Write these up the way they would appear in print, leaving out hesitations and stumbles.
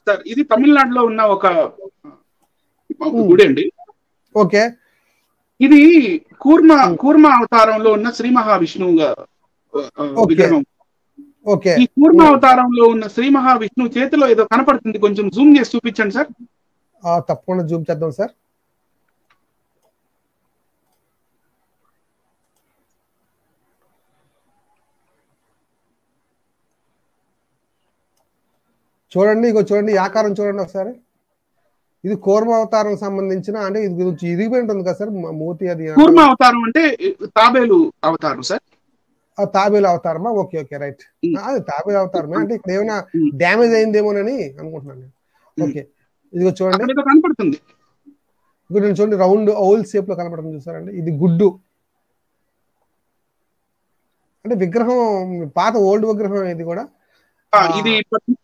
Sir ఇది తమిళనాడులో ఉన్న ఒక గుడి అండి. ఓకే. ఇది కూర్మ అవతారంలో ఉన్న శ్రీ మహావిష్ణువు విగ్రహం. ఓకే. ఈ కూర్మ అవతారంలో ఉన్న శ్రీ మహావిష్ణువు చేతిలో ఏదో కనపడుతుంది, కొంచెం జూమ్ చేసి చూపించండి సార్. తప్పకుండా జూమ్ చేద్దాం సార్. చూడండి, ఇగో చూడండి, ఈ ఆకారం చూడండి ఒకసారి. ఇది కూర్మ అవతారం సంబంధించిన, అంటే ఇది కొంచెం ఇరిగిపోయి ఉంటుంది కదా సార్ మూతి. అది కూర్మ అవతారం అంటే తాబేలు అవతారం సార్. తాబేలు అవతారమా? Okay okay right. అది తాబేలు అవతారమే. అంటే ఇక్కడ ఏమైనా డ్యామేజ్ అయిందేమోనని అనుకుంటున్నాను. ఓకే, ఇదిగో చూడండి కనపడుతుంది. ఇప్పుడు చూడండి, రౌండ్ ఓల్ షేప్ లో కనపడుతుంది చూసారండి. ఇది గుడ్డు, అంటే విగ్రహం పాత ఓల్డ్ విగ్రహం. ఇది కూడా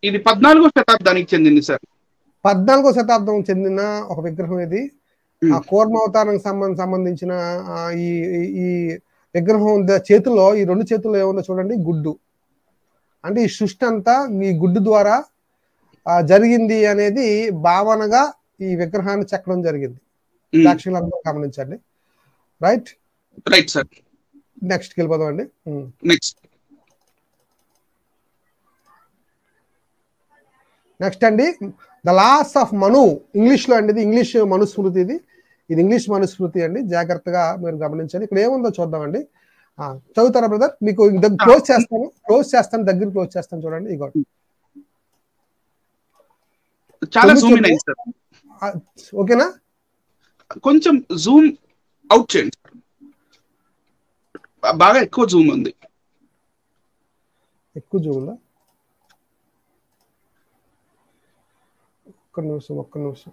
ఇది 14వ శతాబ్దానికి చెందింది సార్. 14వ శతాబ్దం చెందిన ఒక విగ్రహం ఇది. ఆ కూర్మ అవతారానికి సంబంధించిన ఈ విగ్రహం చేతిలో, ఈ 2 చేతుల్లో ఏముందో చూడండి, గుడ్డు. అంటే ఈ సృష్టి అంతా ఈ గుడ్డు ద్వారా జరిగింది అనేది భావనగా ఈ విగ్రహాన్ని చెక్కడం జరిగింది. సాక్షులందరూ గమనించండి. Right right sir. నెక్స్ట్ వెళ్ళిపోదాం అండి. నెక్స్ట్ అండి, the laws of Manu. English లో అండి, ఇది ఇంగ్లీష్ మనుస్మృతి. ఇది ఇంగ్లీష్ మనుస్మృతి అండి. జాగ్రత్తగా మీరు గమనించండి. ఇక్కడ ఏముందో చూద్దామండి. చదువుతారా బ్రదర్? మీకు క్లోజ్ చేస్తాను, దగ్గర క్లోజ్ చేస్తాను. చూడండి, ఇగో చాలా జూమ్ ఇన్ అయింది సార్. ఓకేనా? కొంచెం జూమ్ అవుట్ చేయండి. బాగా ఎక్కువ జూమ్ ఉంది. ఎక్కువ జూమ్ ఉందా? ఒక్క నిమిషం.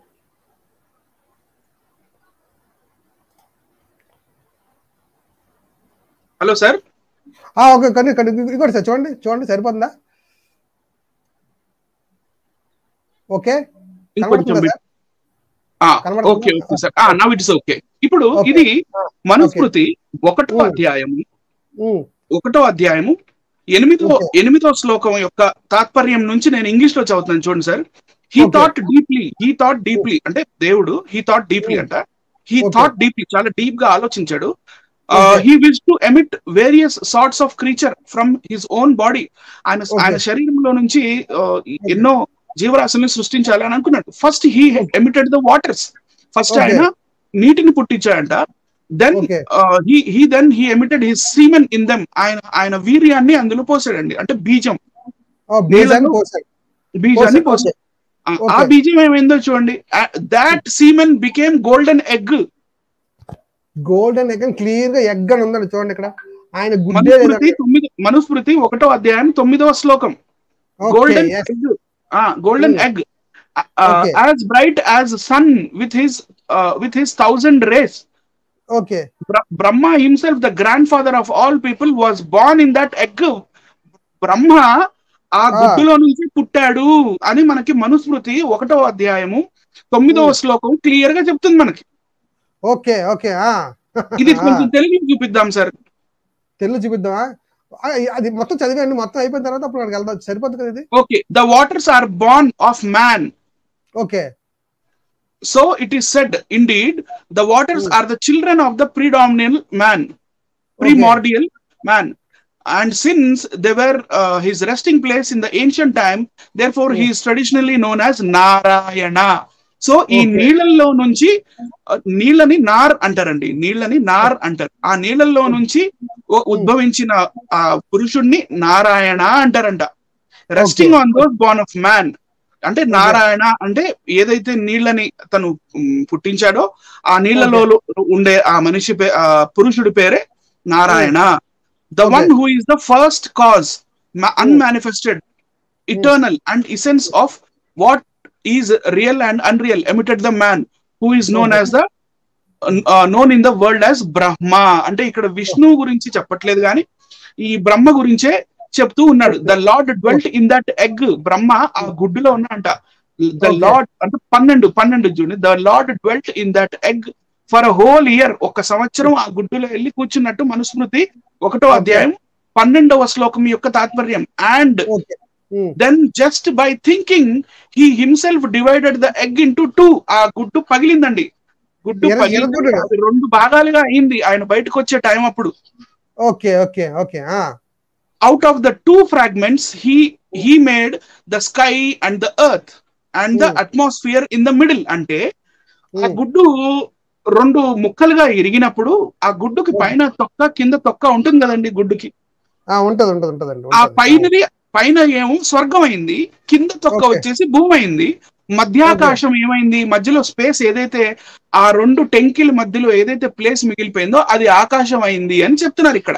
Hello sir. ఓకే, ఇక్కడ సార్ చూడండి సరిపోతుందా? ఓకే, ఇప్పుడు ఇది మనుస్మృతి 1వ అధ్యాయము 8వ శ్లోకం యొక్క తాత్పర్యం నుంచి నేను ఇంగ్లీష్ లో చదువుతున్నాను. చూడండి సార్. హీ థాట్ డీప్లీ అంటే దేవుడు హీ థాట్ డీప్లీ అంట. హీ థాట్ డీప్లీ, చాలా డీప్ గా ఆలోచించాడు. He wished to emit various sorts of creature from his own body. ఆయన శరీరంలో నుంచి ఎన్నో జీవరాశుల్ని సృష్టించాలి అని అనుకున్నాడు. First he emitted the waters. First ఆయన నీటిని పుట్టించాడంట. Then he emitted his semen in them. ఆయన వీర్యాన్ని అందులో పోసాడండి. అంటే బీజాన్ని పోసాడు. ఆ బీజం ఏమైందో చూడండి. That semen became golden egg. Golden egg clear గా ఎగ్ అని ఉందండి. చూడండి ఇక్కడ ఆయన మనుస్మృతి 1వ అధ్యాయం 9వ శ్లోకం. Golden egg as bright as sun with his 1,000 rays. Okay. Brahma himself, the grandfather of all people, was born in that egg. బ్రహ్మ ఆ గుడ్డులో నుంచి పుట్టాడు అని మనకి మనుస్మృతి 1వ అధ్యాయము 9వ శ్లోకం క్లియర్ గా చెప్తుంది మనకి. ఓకే ఓకే, ఇది కొంచెం తెలుగు చూపిద్దాం సార్. తెలుగు చూపిద్దామా? అది మొత్తం చదివండి, మొత్తం అయిపోయిన తర్వాత అప్పుడు అక్కడికి వెళ్దాం. సరిపోతుంది కదా ఇది? Okay. The waters are born of man. Okay. So it is said, indeed, the waters are the children of the primordial man. And since they were his resting place in the ancient time, therefore he is traditionally known as Narayana. So ఈ నీళ్ళల్లో నుంచి నీళ్ళని నార్ అంటారండి. ఆ నీళ్ళల్లో నుంచి ఉద్భవించిన ఆ పురుషుణ్ణి నారాయణ అంటారంట. Resting on those Born of man అంటే నారాయణ అంటే ఏదైతే నీళ్ళని తను పుట్టించాడో ఆ నీళ్ళలో ఉండే ఆ మనిషి పురుషుడి పేరే Narayana. The one who is the first cause, unmanifested, eternal and essence of what is real and unreal, emitted the man who is known as the known in the world as Brahma. అంటే ఇక్కడ విష్ణువు గురించి చెప్పట్లేదు కానీ ఈ బ్రహ్మ గురించే చెప్తూ ఉన్నాడు. The lord dwelt in that egg. Brahma ఆ గుడ్డులో ఉన్నాడంట. ద లార్డ్ అంటే 12 June. The lord dwelt in that egg for a whole year. ఒక సంవత్సరం ఆ గుడ్డులో వెళ్ళి కూర్చున్నట్టు మనుస్మృతి 1వ అధ్యాయం 12వ శ్లోకం యొక్క తాత్పర్యం. And then just by thinking he himself divided the egg into 2. ఆ గుడ్డు పగిలిందండి. గుడ్డు పగిలి అది 2 భాగాలుగా అయింది ఆయన బయటకు వచ్చే టైం అప్పుడు. Okay okay okay. Out of the 2 fragments he made the sky and the earth and the atmosphere in the middle. అంటే ఆ గుడ్డు 2 ముక్కలుగా ఇరిగినప్పుడు ఆ గుడ్డుకి పైన తొక్క కింద తొక్క ఉంటుంది కదండి గుడ్డుకి. ఆ పైన ఏమో స్వర్గం అయింది, కింద తొక్క వచ్చేసి భూమి అయింది, మధ్యాకాశం ఏమైంది, మధ్యలో స్పేస్ ఏదైతే ఆ 2 టెంకిల మధ్యలో ఏదైతే ప్లేస్ మిగిలిపోయిందో అది ఆకాశం అయింది అని చెప్తున్నారు ఇక్కడ.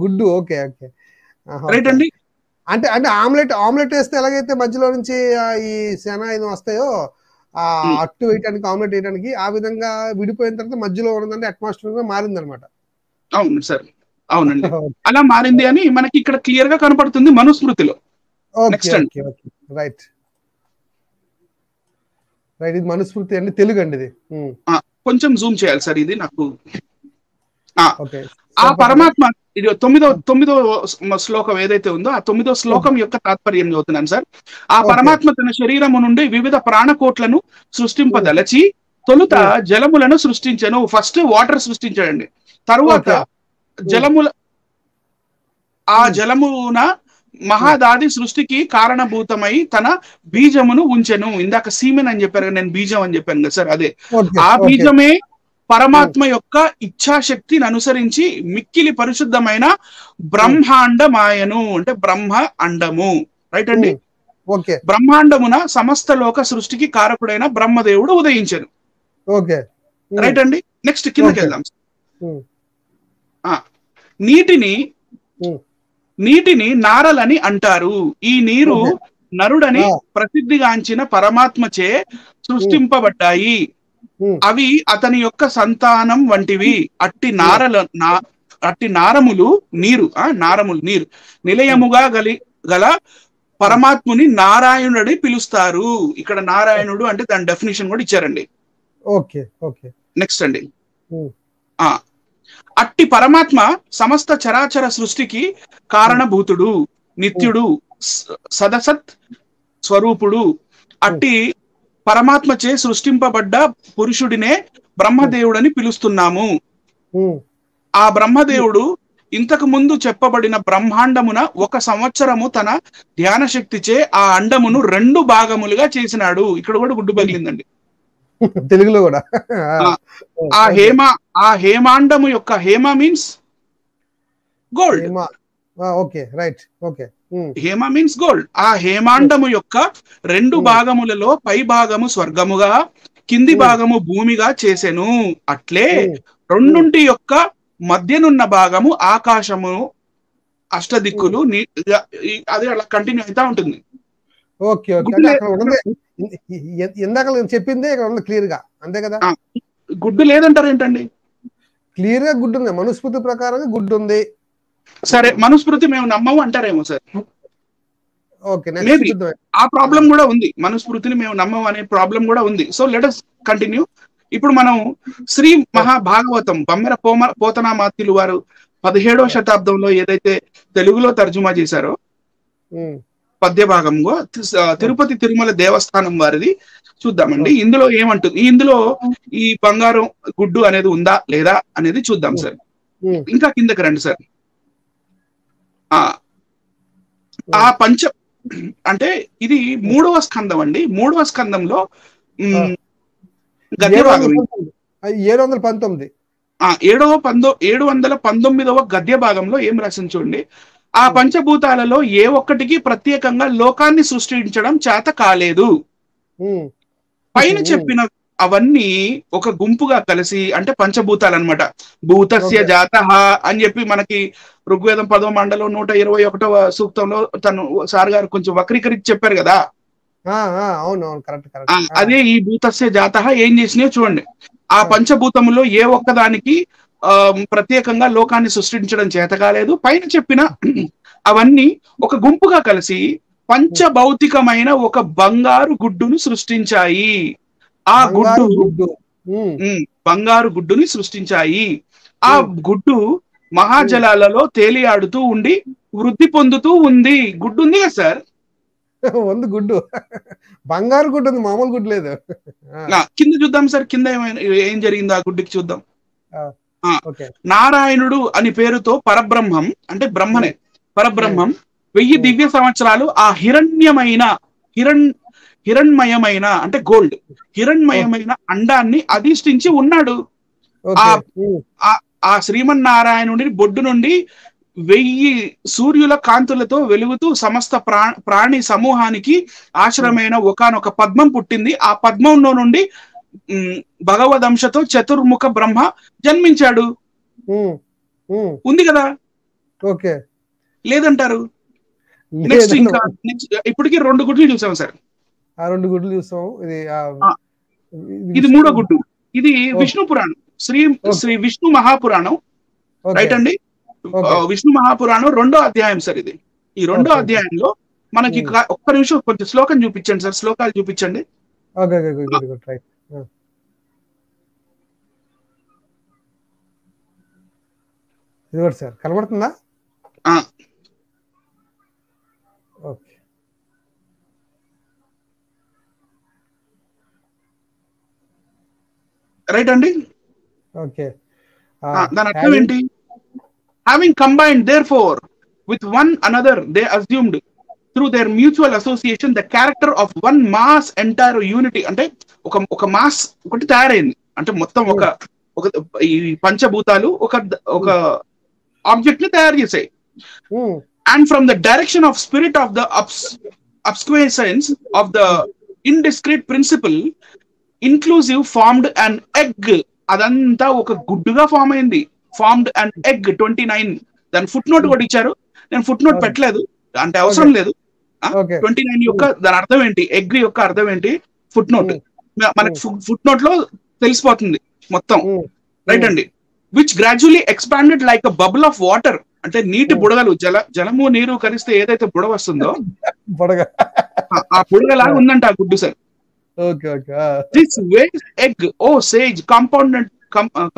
గుడ్డు. ఓకే ఓకే రైట్ అండి. అంటే అంటే ఆమ్లెట్ వేస్తే ఎలాగైతే మధ్యలో నుంచి ఈ శన ఇది వస్తాయో అట్టు వేయడానికి ఆమ్లెట్ వేయడానికి, ఆ విధంగా విడిపోయిన తర్వాత మధ్యలో ఉన్నదంటే అట్మాస్ఫియర్ గా మారింది అనమాట. అవును సార్, అవునండి, అలా మారింది అని మనకి ఇక్కడ క్లియర్ గా కనపడుతుంది మనుస్మృతిలో. Right right. ఇది మనుస్మృతి అండి, తెలుగు అండి ఇది. కొంచెం జూమ్ చేయాలి సార్, ఇది నాకు. ఆ పరమాత్మ 9వ శ్లోకం ఏదైతే ఉందో ఆ 9వ శ్లోకం యొక్క తాత్పర్యం చదువుతున్నాను సార్. ఆ పరమాత్మ తన శరీరము నుండి వివిధ ప్రాణకోట్లను సృష్టింపదలచి తొలుత జలములను సృష్టించను. ఫస్ట్ వాటర్ సృష్టించాడండి, తరువాత జలముల ఆ జలమున మహాదాది సృష్టికి కారణభూతమై తన బీజమును ఉంచెను. ఇందాక సీమెన్ అని చెప్పారు, నేను బీజం అని చెప్పాను కదా సార్, అదే ఆ బీజమే పరమాత్మ యొక్క ఇచ్ఛాశక్తిని అనుసరించి మిక్కిలి పరిశుద్ధమైన బ్రహ్మాండమాయను. అంటే బ్రహ్మ అండము. రైట్ అండి. బ్రహ్మాండమున సమస్త లోక సృష్టికి కారకుడైన బ్రహ్మదేవుడు ఉదయించారు. రైట్ అండి. నెక్స్ట్ కిందకి వెళ్దాం. నీటిని నారలని అంటారు. ఈ నీరు నరుడని ప్రసిద్ధిగాంచిన పరమాత్మచే సృష్టింపబడ్డాయి. అవి అతని యొక్క సంతానం వంటివి. అట్టి నారములు నీరు నిలయముగా గల పరమాత్ముని నారాయణుడి పిలుస్తారు. ఇక్కడ నారాయణుడు అంటే దాని డెఫినేషన్ కూడా ఇచ్చారండి. నెక్స్ట్ అండి. అట్టి పరమాత్మ సమస్త చరాచర సృష్టికి కారణభూతుడు, నిత్యుడు, సదసత్ స్వరూపుడు. అట్టి పరమాత్మచే సృష్టింపబడ్డ పురుషుడినే బ్రహ్మదేవుడని పిలుస్తున్నాము. ఆ బ్రహ్మదేవుడు ఇంతకు ముందు చెప్పబడిన బ్రహ్మాండమున 1 సంవత్సరము తన ధ్యాన శక్తిచే ఆ అండమును 2 భాగములుగా చేసినాడు. ఇక్కడ కూడా గుడ్డు పగిలిందండి తెలుగులో కూడా. ఆ హేమాండము యొక్క Hema means gold. Hema means gold. ఆ హేమాండము యొక్క 2 భాగములలో పై భాగము స్వర్గముగా కింది భాగము భూమిగా చేసెను. అట్లే రెండుంటి యొక్క మధ్యనున్న భాగము ఆకాశము, అష్టదిక్కులు, అదే అలా కంటిన్యూ అవుతా ఉంటుంది. ఇందాక చెప్పిందే ఇక్కడ ఉంది క్లియర్ గా, అంతే కదా. గుడ్డు లేదంటారు ఏంటండి? క్లియర్ గా గుడ్డు ఉంది, మనుస్మృతి ప్రకారంగా గుడ్డు ఉంది. సరే, మనుస్మృతి మేము నమ్మము అంటారేమో సార్. ఆ ప్రాబ్లం కూడా ఉంది, మనుస్మృతిని మేము నమ్మము అనే ప్రాబ్లం కూడా ఉంది. So let us continue. ఇప్పుడు మనం శ్రీ మహాభాగవతం బమ్మెర పోతనామాత్యులు వారు 17వ శతాబ్దంలో ఏదైతే తెలుగులో తర్జుమా చేశారో పద్య భాగంగా తిరుపతి తిరుమల దేవస్థానం వారిది చూద్దామండి. ఇందులో ఏమంటుంది, ఇందులో ఈ బంగారం గుడ్డు అనేది ఉందా లేదా అనేది చూద్దాం సార్. ఇంకా కిందకి రండి సార్. ఆ పంచ అంటే ఇది 3వ స్కందం అండి. 3వ స్కందంలో గద్య భాగం 719వ గద్య భాగంలో ఏం రాసింది చూడండి. ఆ పంచభూతాలలో ఏ ఒక్కటికి ప్రత్యేకంగా లోకాన్ని సృష్టించడం చేత కాలేదు. పైన చెప్పిన అవన్నీ ఒక గుంపుగా కలిసి, అంటే పంచభూతాలు అనమాట. భూతస్య జాతః అని చెప్పి మనకి ఋగ్వేదం 10వ మండలం 121వ సూక్తంలో తను సార్ గారు కొంచెం వక్రీకరించి చెప్పారు కదా. అదే ఈ భూతస్య జాతః ఏం చేసినాయో చూడండి. ఆ పంచభూతములో ఏ ఒక్కదానికి ప్రత్యేకంగా లోకాన్ని సృష్టించడం చేత కాలేదు. పైన చెప్పిన అవన్నీ ఒక గుంపుగా కలిసి పంచభౌతికమైన ఒక బంగారు గుడ్డును సృష్టించాయి. ఆ బంగారు గుడ్డుని సృష్టించాయి. ఆ గుడ్డు మహాజలాలలో తేలియాడుతూ ఉండి వృద్ధి పొందుతూ ఉంది. గుడ్డు ఉంది కదా సార్, ఉంది గుడ్డు, బంగారు గుడ్డు ఉంది, మామూలు గుడ్డు లేదు. కింద చూద్దాం సార్, కింద ఏం జరిగింది ఆ గుడ్డుకి చూద్దాం. ఓకే. నారాయణుడు అని పేరుతో పరబ్రహ్మం, అంటే బ్రహ్మనే పరబ్రహ్మం 1000 దివ్య సంవత్సరాలు ఆ హిరణ్మయమైన అంటే గోల్డ్, హిరణ్మయమైన అండాన్ని అధిష్ఠించి ఉన్నాడు. ఆ శ్రీమన్నారాయణుడి బొడ్డు నుండి 1000 సూర్యుల కాంతులతో వెలుగుతూ సమస్త ప్రాణి సమూహానికి ఆశ్రమైన ఒకానొక పద్మం పుట్టింది. ఆ పద్మంలో నుండి భగవదంశతో చతుర్ముఖ బ్రహ్మ జన్మించాడు. ఉంది కదా, ఓకే లేదంటారు? నెక్స్ట్ ఇంకా ఇప్పటికి 2 గుడ్లు చూసాం సార్. 2 గుడ్లు చూసాం. ఇది 3వ గుడ్డు. ఇది విష్ణు పురాణం, శ్రీ విష్ణు మహాపురాణం, రైట్ అండి. విష్ణు మహాపురాణం 2వ అధ్యాయం సార్ ఇది. ఈ 2వ అధ్యాయంలో మనకి ఒక్క నిమిషం కొంచెం శ్లోకం చూపించండి సార్, శ్లోకాలు చూపించండి. సార్ కనబడుతుందా? ఓకే, రైట్ అండి. ఓకే, దాని అర్థం ఏంటి? Having combined therefore with one another, they assumed through their mutual association the character of one mass entire unity. అంటే ఒక మాస్ ఒకటి తయారైంది, అంటే మొత్తం ఒక ఈ పంచభూతాలు ఒక ఆబ్జెక్ట్ ని తయారు చేసాయి. And from the direction of spirit of the acquiescence of the indiscrete principle inclusive formed and egg. అదంతా ఒక గుడ్డుగా ఫామ్ అయింది. Formed and egg 29. దాని ఫుట్ నోట్ కూడా ఇచ్చారు. నేను ఫుట్ నోట్ పెట్టలేదు అంటే అవసరం లేదు. 29 యొక్క దాని అర్థం ఏంటి, ఎగ్ యొక్క అర్థం ఏంటి, ఫుట్ నోట్ మనకి ఫుట్ నోట్ లో తెలిసిపోతుంది మొత్తం, రైట్ అండి. Which gradually expanded like a bubble of water. అంటే నీటి బుడగలు, జలము నీరు కలిస్తే ఏదైతే బుడగ వస్తుందో ఆ బుడగలాగా ఉందంట ఆ గుడ్డు sir. This vast egg O sage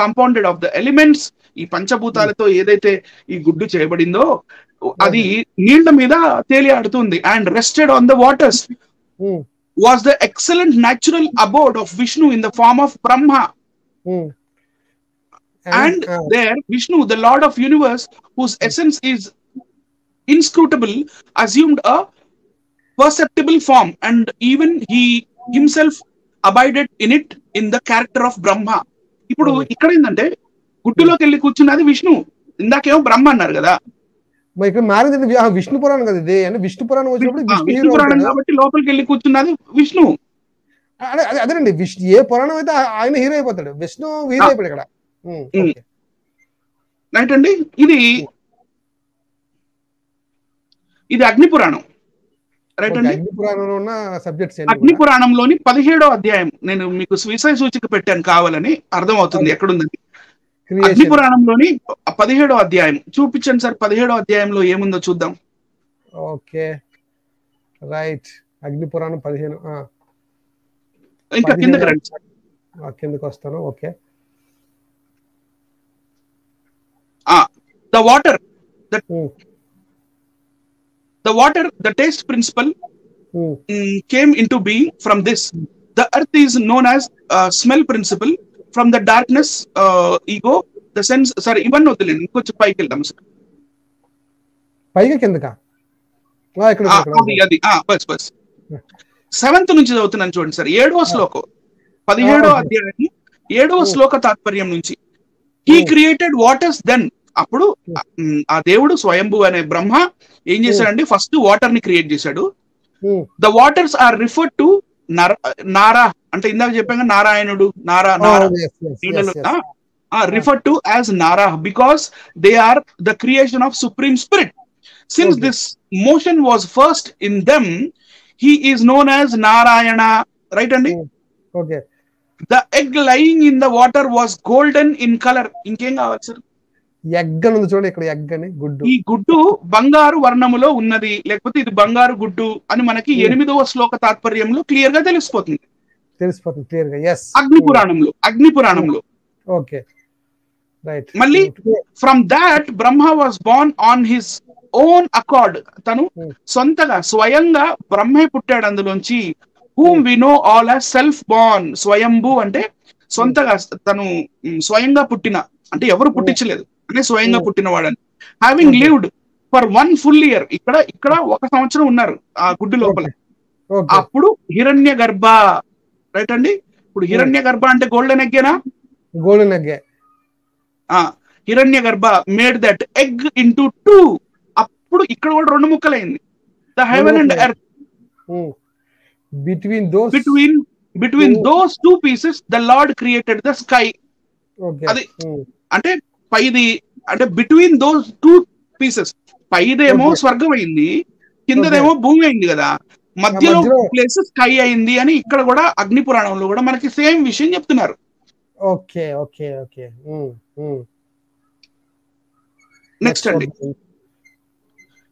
compounded of the elements. ఈ పంచభూతాలతో ఏదైతే ఈ గుడ్డు చేయబడిందో అది నీళ్ల మీద తేలియాడుతుంది. And rested on the waters was the excellent natural abode of Vishnu in the form of Brahma. And there Vishnu, the Lord of universe, whose essence is inscrutable, assumed a perceptible form, and even he himself abided in it in the character of Brahma. ఇప్పుడు ఇక్కడ ఏంటంటే గుడ్డులోకి వెళ్ళి కూర్చున్నది విష్ణు, ఇందాకేమో బ్రహ్మ అన్నారు కదా. ఇక్కడ మారింది విష్ణు పురాణం కదా ఇది, అంటే విష్ణు పురాణం వచ్చినప్పుడు విష్ణు పురాణం కాబట్టి లోపలికి వెళ్ళి కూర్చున్నది విష్ణు. అదేనండి, ఏ పురాణం అయితే ఆయన హీరో అయిపోతాడు, విష్ణు హీరో అయిపోయాడు ఇక్కడ. రైట్ అండి. ఇది అగ్ని పురాణం, రైట్ అండి. అగ్ని పురాణంలోని 17వ అధ్యాయం నేను మీకు విషయ సూచిక పెట్టాను కావాలని, అర్థం అవుతుంది ఎక్కడుందని. అగ్ని పురాణంలోని 17వ అధ్యాయం చూపించండి సార్. 17వ అధ్యాయంలో ఏముందో చూద్దాం. Okay, right. అగ్ని పురాణం 15. ఇంకా కిందకి రండి సార్. కిందకి వస్తాను. Okay. The water, the taste principle came into being from this. The earth is known as smell principle. From the darkness, ego, the sense. Sorry, ivan వదిలేండి, ఇంకొంచెం పైకి వెళ్దాం సార్. పైకి కిందకా? అది బస్ 7th నుంచి చదువుతున్నాను చూడండి సార్. 7వ శ్లోకం 17వ అధ్యాయం 7వ శ్లోక తాత్పర్యం నుంచి. He created waters then. అప్పుడు ఆ దేవుడు స్వయంభూ అనే బ్రహ్మ ఏం చేశాడండి, ఫస్ట్ వాటర్ ని క్రియేట్ చేశాడు. The waters are referred to Nara, అంటే ఇందాక చెప్పాక నారాయణుడు, referred to as Nara because they are the creation of supreme spirit. Since this motion was first in them, he is known as Narayana, right అండి. The egg lying in the water was golden in colour. ఇంకేం కావాలి sir? Egg అని ఉంది చూడండి ఇక్కడ, egg అని గుడ్డు. ఈ గుడ్డు బంగారు వర్ణములో ఉన్నది, లేకపోతే ఇది బంగారు గుడ్డు అని మనకి 8వ శ్లోక తాత్పర్యంలో క్లియర్ గా తెలిసిపోతుంది క్లియర్ గా. yes, అగ్ని పురాణంలో. Okay, right. మళ్ళీ from that Brahma was born on his own accord. తను సొంతగా స్వయంగా బ్రహ్మే పుట్టాడు అందులోంచి. Whom we know all as self born. Swayambhu అంటే సొంతగా తను స్వయంగా పుట్టిన, అంటే ఎవరు పుట్టించలేదు అంటే స్వయంగా పుట్టిన వాడని. Having lived for 1 full year. ఇక్కడ 1 సంవత్సరం ఉన్నారు ఆ గుడ్డు లోపల. అప్పుడు హిరణ్య గర్భ, రైట్ అండి. ఇప్పుడు హిరణ్య గర్భ అంటే గోల్డెన్ ఎగ్గేనా? గోల్డెన్ ఎగ్గే. హిరణ్య గర్భ మేడ్ దట్ ఎగ్ ఇంటూ 2. అప్పుడు ఇక్కడ కూడా 2 ముక్కలైంది. The heaven and earth. Between those 2 pieces the Lord created the sky. అది అంటే పైది అంటే బిట్వీన్ దోస్ 2 pieces. పైదేమో స్వర్గం అయింది, కిందదేమో భూమి అయింది కదా, మధ్యలో ప్లేస్ స్కై అయింది అని ఇక్కడ కూడా అగ్ని పురాణంలో కూడా మనకి సేమ్ విషయం చెప్తున్నారు. Okay okay okay. నెక్స్ట్ అండి,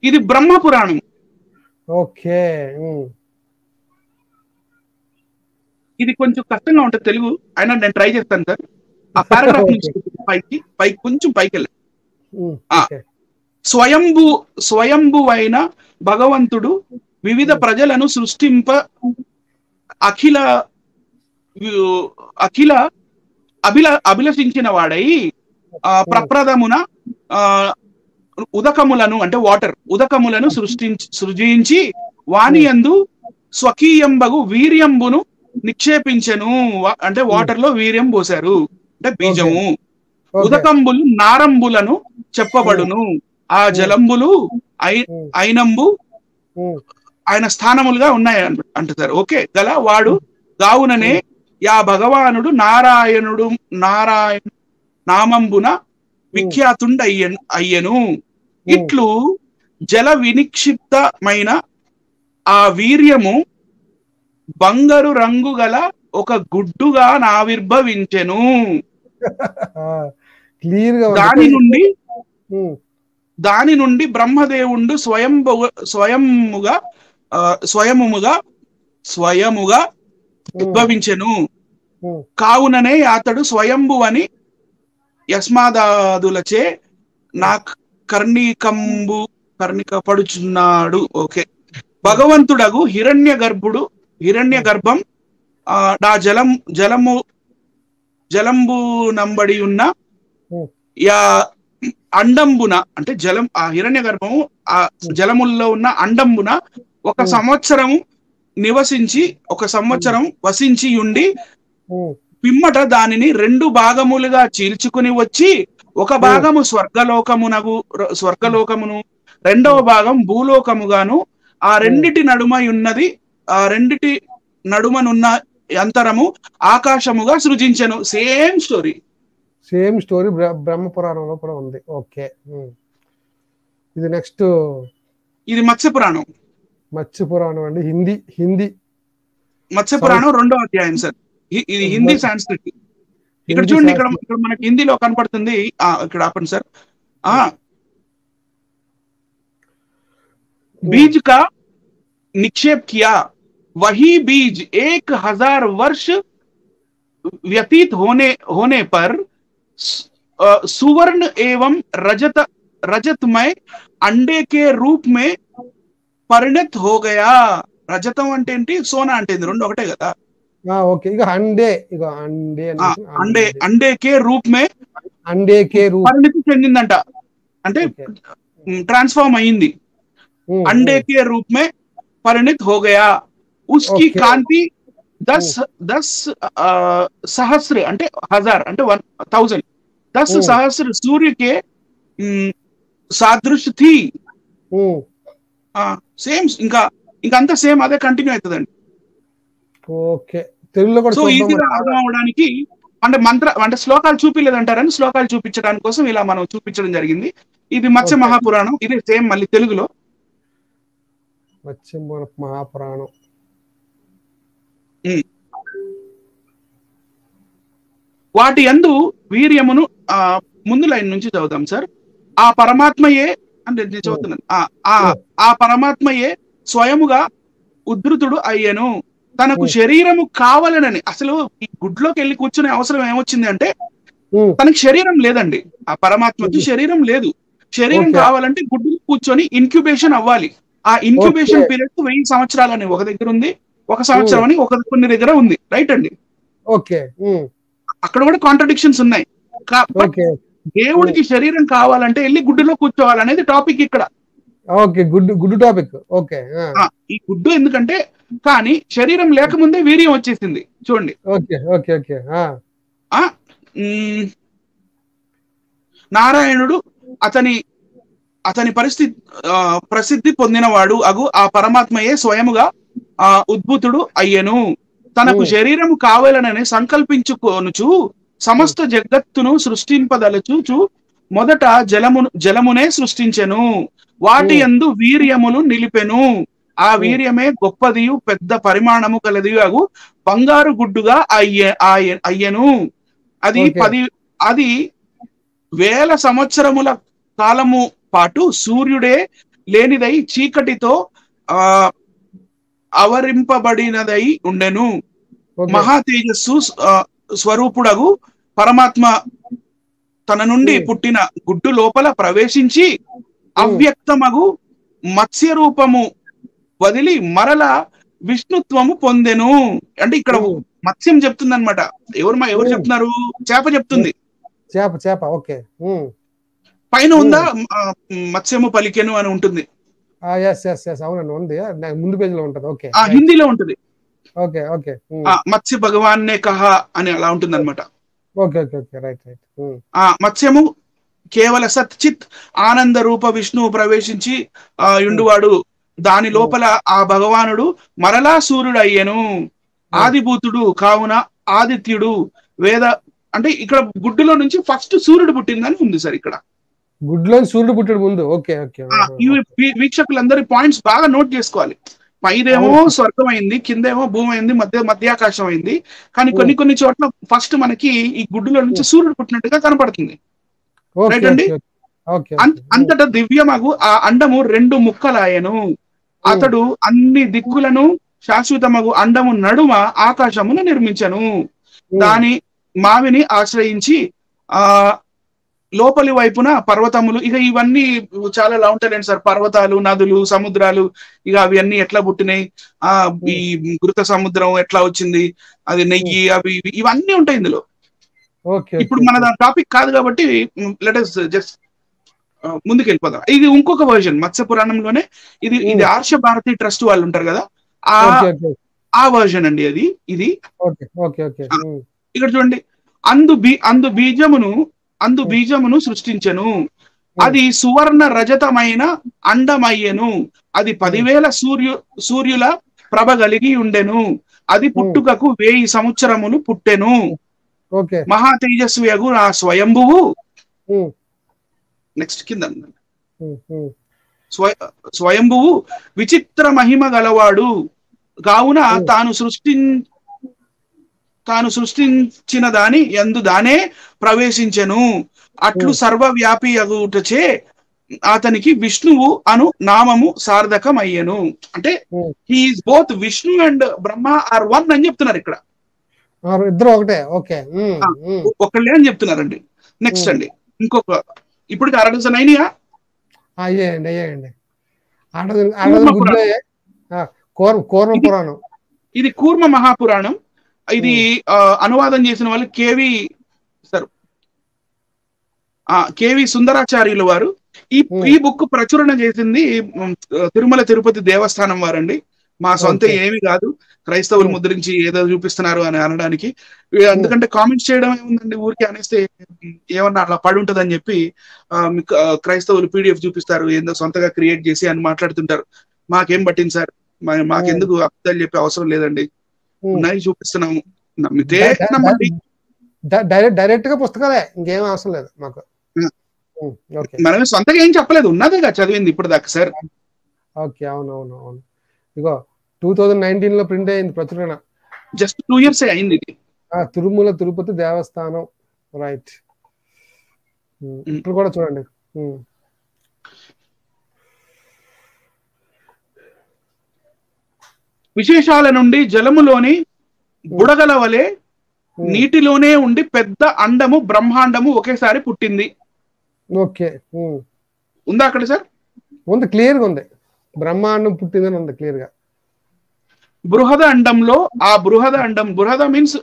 ఇది బ్రహ్మ పురాణం. ఓకే. ఇది కొంచెం కష్టంగా ఉంటుంది తెలుగు, అయినా నేను ట్రై చేస్తాను సార్. ఆ పారాగ్రాఫ్ నుంచి పైకి కొంచెం పైకి వెళ్ళండి. స్వయంభు అయిన భగవంతుడు వివిధ ప్రజలను సృష్టింప అభిలషించిన వాడై ప్రప్రథమున ఉదకములను అంటే ఉదకములను సృజించి వానియందు స్వకీయంబగు వీర్యంబును నిక్షేపించెను. అంటే వాటర్ లో వీర్యం పోశారు అంటే బీజము. ఉదకంబులు నారంబులను చెప్పబడును. ఆ జలంబులు అయినంబు ఆయన స్థానములుగా ఉన్నాయి అంటారు. ఓకే గల వాడు గావుననే యా భగవానుడు నారాయణ నామంబున విఖ్యాతుండ అయ్యను. ఇట్లు జల వినిక్షిప్తమైన ఆ వీర్యము బంగారు రంగు గల ఒక గుడ్డుగా ఆవిర్భవించెను. దాని నుండి బ్రహ్మదేవుడు స్వయముగా ఉద్భవించెను. కావుననే అతడు స్వయంభు అని యస్మాదాదులచే నా కర్ణికపడుచున్నాడు. ఓకే. భగవంతుడగు హిరణ్య గర్భం నా జలంబు నంబడి ఉన్న యా అండంబున అంటే జలం, ఆ హిరణ్య గర్భము ఆ జలముల్లో ఉన్న అండంబున 1 సంవత్సరం వసించి ఉండి పిమ్మట దానిని 2 భాగములుగా చీల్చుకుని వచ్చి ఒక భాగము స్వర్గలోకమును 2వ భాగం భూలోకముగాను ఆ రెండిటి నడుమనున్న యంతరము ఆకాశముగా సృజించెను. సేమ్ స్టోరీ బ్రహ్మ పురాణంలో కూడా ఉంది. ఓకే. ఇది నెక్స్ట్, ఇది మత్స్య పురాణం అండి. హిందీ మత్స్య పురాణం 2వ అధ్యాయం సార్. ఇది హిందీ సాంస్క్రిట్. ఇక్కడ చూడండి, ఇక్కడ మనకి హిందీలో కనపడుతుంది. ఇక్కడ ఆపండి సార్. बीज का निक्षेप किया, वही बीज 1000 वर्ष व्यतीत होने पर सुवर्ण एवं रजतमय अंडे के रूप में परिणत हो गया. రజతం అంటే ఏంటి, సోనా అంటే ఏంటి, 2 ఒకటే కదా. ఓకే. अंडे के रूप में పరిణతి చెందిందంట, అంటే ట్రాన్స్ఫార్మ్ అయ్యింది. अंडे के रूप में परिणत हो गया. उसकी कांति 10 सहस्र అంటే 1000 అంటే 1000 10 सहस्र सूर्य के సాదృశ थी. సేమ్ ఇంకా అంతా సేమ్ అదే కంటిన్యూ అవుతుందండి. ఓకే. తెలుగులో కూడా సో ఈజీగా అర్థం అవడానికి అంటే శ్లోకాలు చూపిలేదంటారని శ్లోకాలు చూపించడానికి కోసం ఇలా మనం చూపించడం జరిగింది. ఇది మత్స్య మహాపురాణం. ఇదే సేమ్ మళ్ళీ తెలుగులో మత్స్య మహాపురాణం. వాటి యందు వీర్యమును ముందు లైన్ నుంచి చదువుతాం సార్. ఆ పరమాత్మయే అంటే నేను చదువుతున్నాను. ఆ పరమాత్మయే స్వయముగా ఉద్ధృతుడు అయ్యను. తనకు శరీరము కావాలనని, అసలు ఈ గుడ్లోకి వెళ్ళి కూర్చునే అవసరం ఏమొచ్చింది అంటే తనకి శరీరం లేదండి. ఆ పరమాత్మకి శరీరం లేదు. శరీరం కావాలంటే గుడ్డులో కూర్చొని ఇన్క్యుబేషన్ అవ్వాలి. ఆ ఇన్క్యుబేషన్ పీరియడ్ 1000 సంవత్సరాలని ఒక దగ్గర ఉంది, 1 సంవత్సరం అని కొన్ని దగ్గర ఉంది. రైట్ అండి. ఓకే. అక్కడ కూడా కాంట్రడిక్షన్స్ ఉన్నాయి. దేవుడికి శరీరం కావాలంటే వెళ్ళి గుడ్డులో కూర్చోవాలనేది టాపిక్ ఇక్కడ. ఓకే, గుడ్డు టాపిక్. ఓకే. ఈ గుడ్డు ఎందుకంటే కానీ శరీరం లేకముందే వీర్యం వచ్చేసింది చూడండి. Okay okay okay. నారాయణుడు అతని ప్రసిద్ధి పొందినవాడు అగు ఆ పరమాత్మయే స్వయముగా ఉద్భుతుడు అయ్యను. తనకు శరీరము కావాలనని సంకల్పించుకొనుచు సమస్త జగత్తును సృష్టింపదలచుచు మొదట జలమునే సృష్టించెను. వాటి యందు వీర్యములు నిలిపెను. ఆ వీర్యమే గొప్పదియు పెద్ద పరిమాణము కలదియు అగు బంగారు గుడ్డుగా అయ్యను. అది 1000 సంవత్సరముల కాలము పాటు సూర్యుడే లేనిదై చీకటితో ఆవరింపబడినదై ఉండెను. మహా తేజస్సు స్వరూపుడగు పరమాత్మ తన నుండి పుట్టిన గుడ్డు లోపల ప్రవేశించి అవ్యక్తమగు మత్స్య రూపము వదిలి మరల విష్ణుత్వము పొందెను. అంటే ఇక్కడ మత్స్యం చెప్తుంది అనమాట. ఎవరు చెప్తున్నారు? చేప చెప్తుంది. చేప. ఓకే. పైన ఉందా మత్స్యము పలికెను అని ఉంటుంది. అవునండి, ఉంది. ముందు పేజీలో ఉంటది. ఓకే, హిందీలో ఉంటది. Okay okay. మత్స్య భగవాన్ నే కహా అని అలా ఉంటుంది అనమాట. Okay okay okay. రైట్. మత్స్యము కేవల సత్ చిత్ ఆనంద రూప విష్ణువు ప్రవేశించి యుండువాడు. దాని లోపల ఆ భగవానుడు మరలా సూర్యుడు అయ్యను. ఆదిభూతుడు కావున ఆదిత్యుడు వేద అంటే ఇక్కడ గుడ్డులో నుంచి ఫస్ట్ సూర్యుడు పుట్టిందని ఉంది సార్ ఇక్కడ. గుడ్లో సూర్యుడు పుట్టాడు ముందు. Okay okay. వీక్షకులందరి పాయింట్స్ బాగా నోట్ చేసుకోవాలి. పైదేమో స్వర్గం అయింది, కిందేమో భూమి అయింది, మధ్యాకాశం అయింది. కానీ కొన్ని చోట్ల ఫస్ట్ మనకి ఈ గుడ్డులో నుంచి సూర్యుడు పుట్టినట్టుగా కనపడుతుంది. రైట్ అండి. అంతటా దివ్యమగు ఆ అండము 2 ముక్కలాయను. అతడు అన్ని దిక్కులను శాశ్వతమగు అండము నడుమ ఆకాశమును నిర్మించను. దాని మావిని ఆశ్రయించి లోపలి వైపున పర్వతములు. ఇక ఇవన్నీ చాలా ఎలా ఉంటాయండి సార్, పర్వతాలు, నదులు, సముద్రాలు. ఇక అవి అన్ని ఎట్లా పుట్టినాయి, ఈ మృత సముద్రం ఎట్లా వచ్చింది, అది నెయ్యి, అవి ఇవన్నీ ఉంటాయి ఇందులో. ఇప్పుడు మన టాపిక్ కాదు కాబట్టి లెట్ us జస్ట్ ముందుకు వెళ్ళిపోదాం. ఇది ఇంకొక వర్జన్ మత్స్య పురాణంలోనే. ఇది ఆర్ష భారతి ట్రస్ట్ వాళ్ళు ఉంటారు కదా, ఆ వర్జన్ అండి అది. ఇది ఇక్కడ చూడండి. అందు బీజమును సృష్టించెను. అది సువర్ణ రజతమైన అండమయ్యెను. అది 10,000 సూర్యుల ప్రభ కలిగి ఉండెను. అది పుట్టుకకు 1000 సంవత్సరములు పుట్టెను. మహా తేజస్వియగు ఆ స్వయంభువు. నెక్స్ట్ కింద స్వయంభువు విచిత్ర మహిమ గలవాడు కావున తాను సృష్టించిన దాని యందు దానే ప్రవేశించెను. అట్లు సర్వవ్యాపి అగుటచే అతనికి విష్ణువు అను నామము సార్థకమయ్యను. అంటే he is both Vishnu and Brahma are one అని చెప్తున్నారు ఇక్కడ. ఇద్దరు ఒకటే. ఓకే, ఒకళ్ళే అని చెప్తున్నారండి. నెక్స్ట్ అండి ఇంకొక, ఇప్పుడు 6 డజన్ అయినాయా? అయ్యాయండి. కూర్మ పురాణం. ఇది కూర్మ మహాపురాణం. ఇది అనువాదం చేసిన వాళ్ళు కేవి సుందరాచార్యులు వారు. ఈ బుక్ ప్రచురణ చేసింది తిరుమల తిరుపతి దేవస్థానం వారండి. మా సొంత ఏమి కాదు, క్రైస్తవులు ముద్రించి ఏదో చూపిస్తున్నారు అని అనడానికి. ఎందుకంటే కామెంట్స్ చేయడం ఏముందండి, ఊరికి అనేస్తే ఏమన్నా అలా పడి ఉంటదని చెప్పి క్రైస్తవులు PDF చూపిస్తారు, ఏందో సొంతగా క్రియేట్ చేసి అని మాట్లాడుతుంటారు. మాకేం పట్టింది సార్, మాకెందుకు అబద్ధాలు చెప్పే అవసరం లేదండి, ఉన్నాయి చూపిస్తున్నాము, నమ్మితే నమ్మండి. డైరెక్ట్ గా పుస్తకాలే, ఇంకేం అవసరం లేదు మాకు. మనమే సొంతగా ఏం చెప్పలేదు, ఉన్నదేగా చదివింది ఇప్పుడు దాకా సార్. ఓకే, అవును. ఇగో 2019 లో ప్రింట్ అయింది ప్రచురణ. జస్ట్ 2 years అయింది ఇది. తిరుమల తిరుపతి దేవస్థానం. రైట్. ఇప్పుడు కూడా చూడండి. విశేషాల నుండి జలములోని బుడగల వలె నీటిలోనే ఉండి పెద్ద అండము బ్రహ్మాండము ఒకేసారి పుట్టింది. ఓకే. ఉందా అక్కడ సార్? ఉంది, క్లియర్ గా ఉంది. బ్రహ్మాండం పుట్టిందని ఉంది క్లియర్ గా. బృహద అండంలో ఆ బృహద అండం, బృహద మీన్స్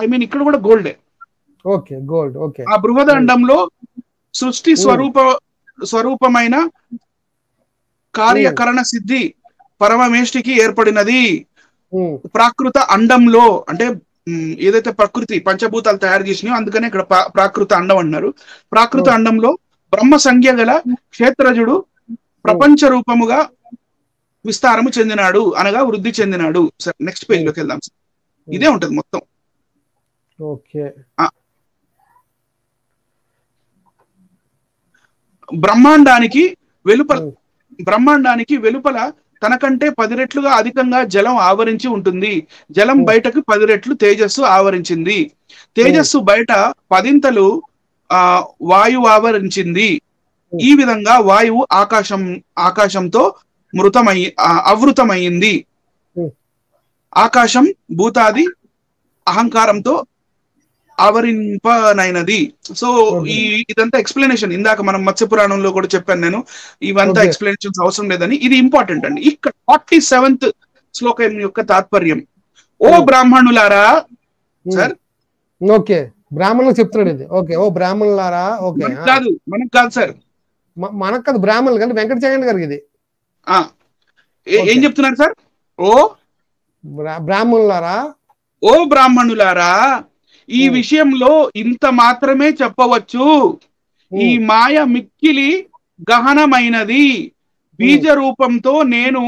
ఐ మీన్ ఇక్కడ కూడా గోల్డే. Okay, gold. ఓకే. ఆ బృహద అండంలో సృష్టి స్వరూపమైన కార్యకరణ సిద్ధి పరమమేష్టికి ఏర్పడినది. ప్రాకృత అండంలో అంటే ఏదైతే ప్రకృతి పంచభూతాలు తయారు చేసినాయో అందుకనే ఇక్కడ ప్రాకృత అండం అన్నారు. ప్రాకృత అండంలో బ్రహ్మ సంజ్ఞ గల క్షేత్రజుడు ప్రపంచ రూపముగా విస్తారము చెందినాడు అనగా వృద్ధి చెందినాడు. సార్ నెక్స్ట్ పేజ్ లోకి వెళ్దాం సార్. ఇదే ఉంటది మొత్తం. ఓకే. బ్రహ్మాండానికి వెలుపల తనకంటే 10 రెట్లుగా అధికంగా జలం ఆవరించి ఉంటుంది. జలం బయటకు 10 రెట్లు తేజస్సు ఆవరించింది. తేజస్సు బయట 10 వాయువు ఆవరించింది. ఈ విధంగా వాయువు ఆకాశంతో ఆవృతమైంది. ఆకాశం భూతాది అహంకారంతో ఆవరింపనైనది. సో ఇదంతా ఎక్స్ప్లెనేషన్. ఇందాక మనం మత్స్య పురాణంలో కూడా చెప్పాను నేను, ఇవంతా ఎక్స్ప్లెనేషన్స్ అవసరం లేదని. ఇది ఇంపార్టెంట్ అండి. ఇక్కడ 47th శ్లోకం యొక్క తాత్పర్యం, ఓ బ్రాహ్మణులారా. సార్ ఓకే, బ్రాహ్మణులకు చెప్తున్నాడు ఇది. ఓకే, ఓ బ్రాహ్మణులారా. ఓకే, మనకు కాదు సార్, మనకు కాదు, బ్రాహ్మణులు కానీ వెంకట జగన్ గారికి ఇది. ఏం చెప్తున్నారు సార్? ఓ బ్రాహ్మణులారా, ఓ బ్రాహ్మణులారా, ఈ విషయంలో ఇంత మాత్రమే చెప్పవచ్చు. ఈ మాయ మిక్కిలి గహనమైనది. బీజ రూపంతో నేను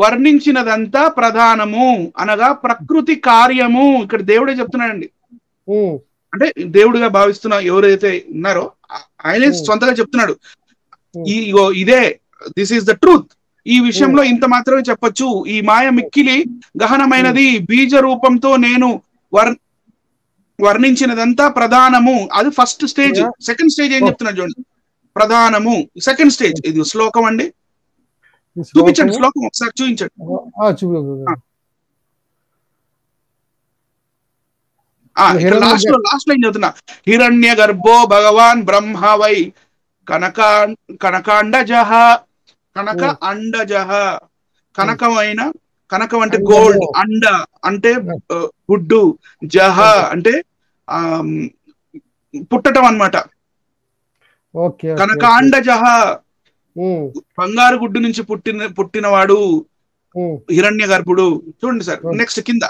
వర్ణించినదంతా ప్రధానము అనగా ప్రకృతి కార్యము. ఇక్కడ దేవుడే చెప్తున్నాడండి. అంటే దేవుడిగా భావిస్తున్న ఎవరైతే ఉన్నారో ఆయనే సొంతగా చెప్తున్నాడు. ఇదే దిస్ ఈస్ ద ట్రూత్. ఈ విషయంలో ఇంత మాత్రమే చెప్పొచ్చు. ఈ మాయ మిక్కిలి గహనమైనది. బీజ రూపంతో నేను వర్ణించినదంతా ప్రధానము. అది ఫస్ట్ స్టేజ్. సెకండ్ స్టేజ్ ఏం చెప్తున్నాడు చూడండి, ప్రధానము. సెకండ్ స్టేజ్ ఇది శ్లోకం అండి. చూపించండి శ్లోకం ఒకసారి చూపించండి. లాస్ట్ లైన్ చదువుతున్నా. హిరణ్య గర్భో భగవాన్ బ్రహ్మ వై కనకాండజః. కనక అండజః, కనకమైన, కనకం అంటే గోల్డ్, అండ అంటే గుడ్డు, జహ అంటే పుట్టటం అన్నమాట. కనకాండజః, బంగారు గుడ్డు నుంచి పుట్టినవాడు హిరణ్య గర్భుడు. చూడండి సార్ నెక్స్ట్ కింద.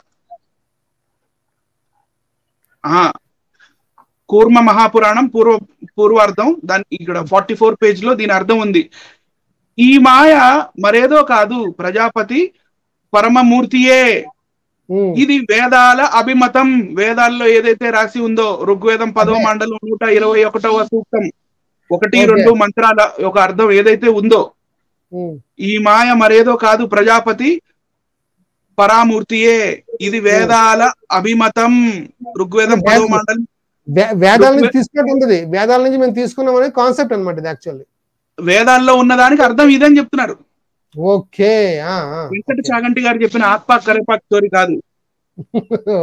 కూర్మ మహాపురాణం పూర్వార్థం, దాని ఇక్కడ 44 పేజ్ లో దీని అర్థం ఉంది. ఈ మాయ మరేదో కాదు, ప్రజాపతి పరమమూర్తియే. ఇది వేదాల అభిమతం. వేదాల్లో ఏదైతే రాసి ఉందో, ఋగ్వేదం 10వ మండలం 121వ సూక్తం 1-2 మంత్రాల ఒక అర్థం ఏదైతే ఉందో, ఈ మాయ మరేదో కాదు, ప్రజాపతి పరామూర్తియే. ఇది వేదాల అభిమతం. ఋగ్వేదం 10వ మండలం. వేదాల నుంచి తీసుకున్నది, వేదాల నుంచి మేము తీసుకున్నాం అనే కాన్సెప్ట్ అన్నమాట ఇది. యాక్చువల్లీ వేదాల్లో ఉన్నదానికి అర్థం ఇదని చెప్తున్నారు. ఓకే, వెంకట చాగంటి గారు చెప్పిన ఆత్పాక్ కరేపాక్ స్టోరీ కాదు.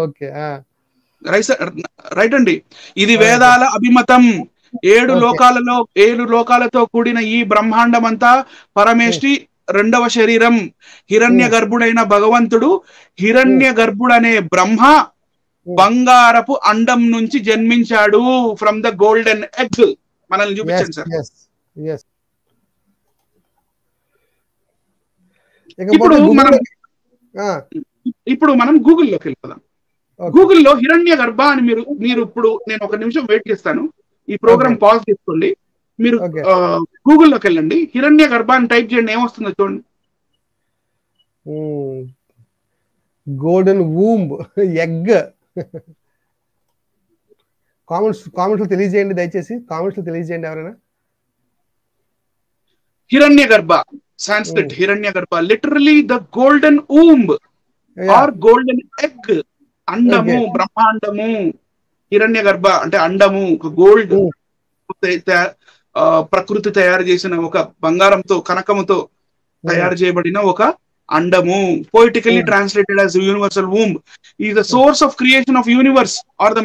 ఓకే, రైట్ అండి. ఇది వేదాల అభిమతం. 7 లోకాలతో కూడిన ఈ బ్రహ్మాండం అంతా పరమేష్టి రెండవ శరీరం. హిరణ్య గర్భుడైన భగవంతుడు, హిరణ్య గర్భుడనే బ్రహ్మ బంగారపు అండం నుంచి జన్మించాడు. From the golden egg. మనల్ని చూపించండి సార్. ఇప్పుడు మనం గూగుల్లోకి వెళ్ళిపోదాం. గూగుల్లో హిరణ్య గర్భ అని మీరు ఇప్పుడు నేను ఒక నిమిషం వెయిట్ చేస్తాను. ఈ ప్రోగ్రామ్ పాజ్ చేసుకోండి. మీరు గూగుల్లోకి వెళ్ళండి, హిరణ్య గర్భ అని టైప్ చేయండి, ఏమొస్తుందో చూడండి. Golden womb, egg. కామెంట్స్ తెలియజేయండి దయచేసి. కామెంట్స్ తెలియజేయండి ఎవరైనా. హిరణ్య గర్భ, Sanskrit Hiranya Garbha, literally the golden womb or golden egg. అండము, బ్రహ్మాండము. హిరణ్య గర్భ అంటే అండము, గోల్డ్, ప్రకృతి తయారు చేసిన ఒక బంగారంతో, కనకముతో తయారు చేయబడిన ఒక అండము, poetically translated as universal womb, is the source of creation of universe or the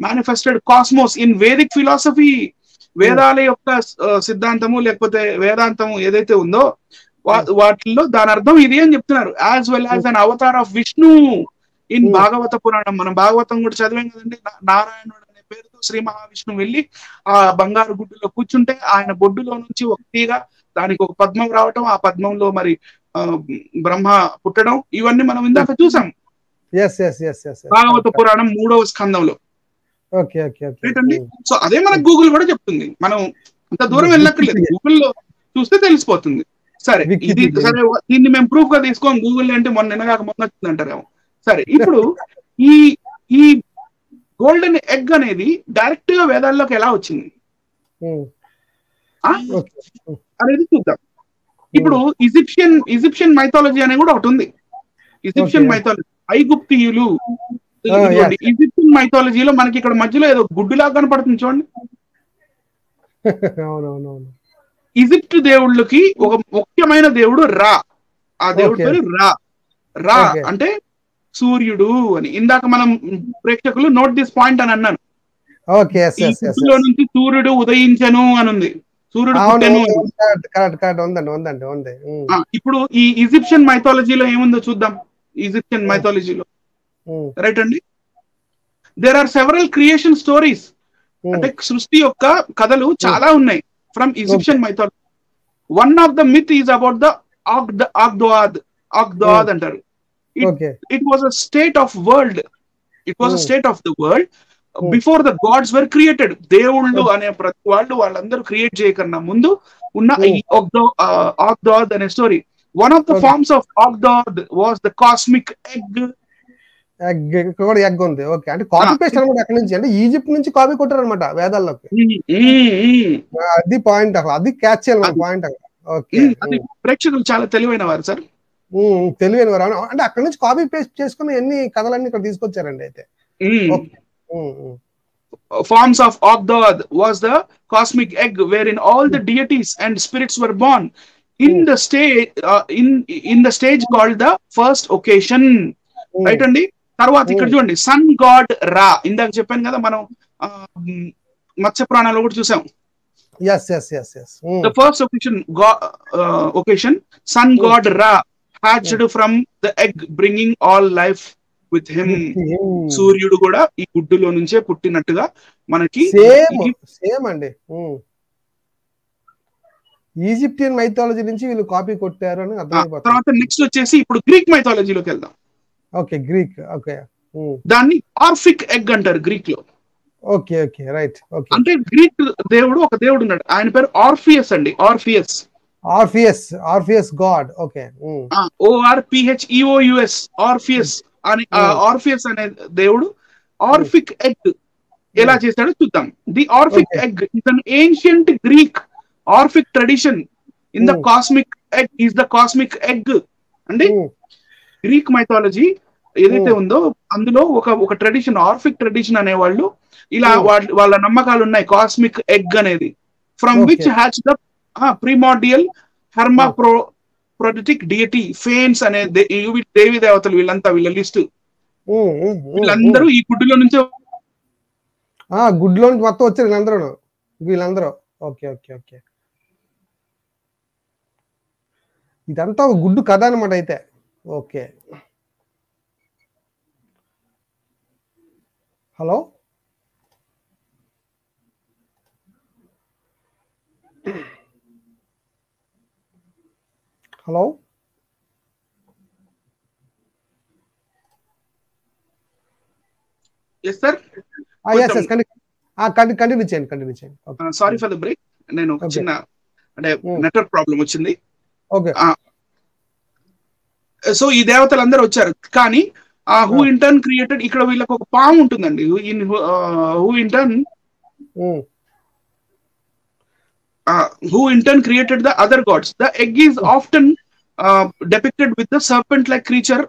manifested cosmos in Vedic philosophy. వేదాల యొక్క సిద్ధాంతము లేకపోతే వేదాంతము ఏదైతే ఉందో వాటిల్లో దాని అర్థం ఇది అని చెప్తున్నారు. As well as an avatar of Vishnu in Bhagavata Purana. మనం భాగవతం కూడా చదివాం కదండి. నారాయణుడు అనే పేరుతో శ్రీ మహావిష్ణువు వెళ్ళి ఆ బంగారు గుడ్డులో కూర్చుంటే ఆయన బొడ్డులో నుంచి ఒక తీగ, దానికి ఒక పద్మం రావటం, ఆ పద్మంలో మరి బ్రహ్మ పుట్టడం, ఇవన్నీ మనం ఇందాక చూసాం భాగవత పురాణం 3వ స్కందంలో. సో అదే మనకు గూగుల్ కూడా చెప్తుంది. మనం అంత దూరం వెళ్ళక్కర్లేదు, గూగుల్లో చూస్తే తెలిసిపోతుంది. సరే ఇది సరే, దీన్ని మేము ప్రూఫ్ గా తీసుకోం. గూగుల్ అంటే నిన్నగాక మొన్న వచ్చింది అంటారేమో. సరే, ఇప్పుడు ఈ గోల్డెన్ ఎగ్ అనేది డైరెక్ట్ గా వేదాల్లోకి ఎలా వచ్చింది అనేది చూద్దాం. ఇప్పుడు ఈజిప్షియన్ మైథాలజీ అనేది కూడా ఒకటి ఉంది. ఈజిప్షియన్ మైథాలజీ, ఐగుప్తియులు. ఈజిప్షియన్ మైథాలజీలో మనకి ఇక్కడ మధ్యలో ఏదో గుడ్డులాగా కనపడుతుంది చూడండి. ఈజిప్ట్ దేవుళ్ళకి ఒక ముఖ్యమైన దేవుడు రా. ఆ దేవుడి పేరు రా. రా అంటే సూర్యుడు అని. ఇందాక మనం ప్రేక్షకులు నోట్ దిస్ పాయింట్ అని అన్నాను. నుంచి సూర్యుడు ఉదయించను అని ఉంది, సూర్యుడు పుట్టెను. ఇప్పుడు ఈ ఈజిప్షియన్ మైథాలజీలో ఏముందో చూద్దాం. ఈజిప్షియన్ మైథాలజీలో రైట్ అండి, there are several creation stories. అంటే సృష్టి యొక్క కథలు చాలా ఉన్నాయి from Egyptian mythology. One of the myth is about the Ogdoad అంటారు. It was a state of world. It was a state of the world before the gods were created. దేవుళ్ళు అనే ప్రతి వాళ్ళందరూ క్రియేట్ చేయకన్నా ముందు ఉన్న ఆగ్దాద్ అనే story. One of the forms of Agdad was the cosmic egg. Egg ఉంది. Okay, అంటే copy paste అనమాట. అక్కడ నుంచి అంటే ఈజిప్ట్ నుంచి కాపీ కొట్టారు అనమాట వేదాల్లోకి. అది పాయింట్, అది క్యాచ్ చేయాలి పాయింట్. ఓకే, ప్రేక్షకులు చాలా తెలివైన వారు సార్, తెలియని వారు. అంటే అక్కడ నుంచి కాపీ పేస్ట్ చేసుకుని ఎన్ని కథలన్నీ ఇక్కడ తీసుకొచ్చారండి. అయితే forms of Agdad was the cosmic egg wherein all the deities and spirits were born in the stage in the stage called the first occasion. Right అండి. తర్వాత ఇక్కడ చూడండి, సన్ గాడ్ రా. ఇందాక చెప్పాను కదా మనం మత్స్య పురాణాలు కూడా చూసాం. The first occasion sun god Ra hatched from the egg bringing all life with him. సూర్యుడు కూడా ఈ గుడ్డులో నుంచే పుట్టినట్టుగా మనకి సేమ్ అండి. ఈజిప్టియన్ మైథాలజీ నుంచి వీళ్ళు కాపీ కొట్టారు అని అర్థమైపోతుంది. తర్వాత నెక్స్ట్ వచ్చేసి ఇప్పుడు గ్రీక్ మైథాలజీలోకి వెళ్దాం. Okay, Greek. ఓకే, దాన్ని ఆర్ఫిక్ ఎగ్ అంటారు గ్రీక్ లో. Okay okay, right. ఓకే, అంటే గ్రీక్ దేవుడు ఒక దేవుడు ఉన్నాడు, ఆయన పేరు ఆర్ఫియస్ అండి. Orpheus god. Okay, ORPHEOUS Orpheus అని. ఆర్ఫియస్ అనే దేవుడు ఆర్ఫిక్ ఎగ్ ఎలా చేశాడో చూద్దాం. The Orphic egg is an ancient Greek Orphic tradition in the cosmic egg is the cosmic egg. అంటే గ్రీక్ మైథాలజీ ఏదైతే ఉందో అందులో ఒక ట్రెడిషన్, ఆర్ఫిక్ ట్రెడిషన్ అనేవాళ్ళు ఇలా వాళ్ళ నమ్మకాలు ఉన్నాయి. కాస్మిక్ ఎగ్ అనేది from which hatch the primordial hermaphroditic deity Phanes అనే దేవి దేవతలు. వీళ్ళంతా వీళ్ళ లిస్ట్, వీళ్ళందరూ ఈ గుడ్డులో నుంచే మొత్తం వచ్చారు వీళ్ళందరూ. ఓకే ఓకే ఓకే, ఇదంతా ఒక గుడ్డు కథ అనమాట అయితే. Okay, hello, hello, yes sir. Continue చేయండి. సారీ ఫర్ ద బ్రేక్, నేను చిన్న అంటే నెట్వర్క్ ప్రాబ్లం వచ్చింది. ఓకే, సో ఈ దేవతలందరూ వచ్చారు, కానీ హూ ఇన్ టర్న్ క్రియేటెడ్, ఇక్కడ వీళ్ళకి ఒక పాము ఉంటుందండి. Who in turn created the other gods. The egg is often depicted with the serpent like creature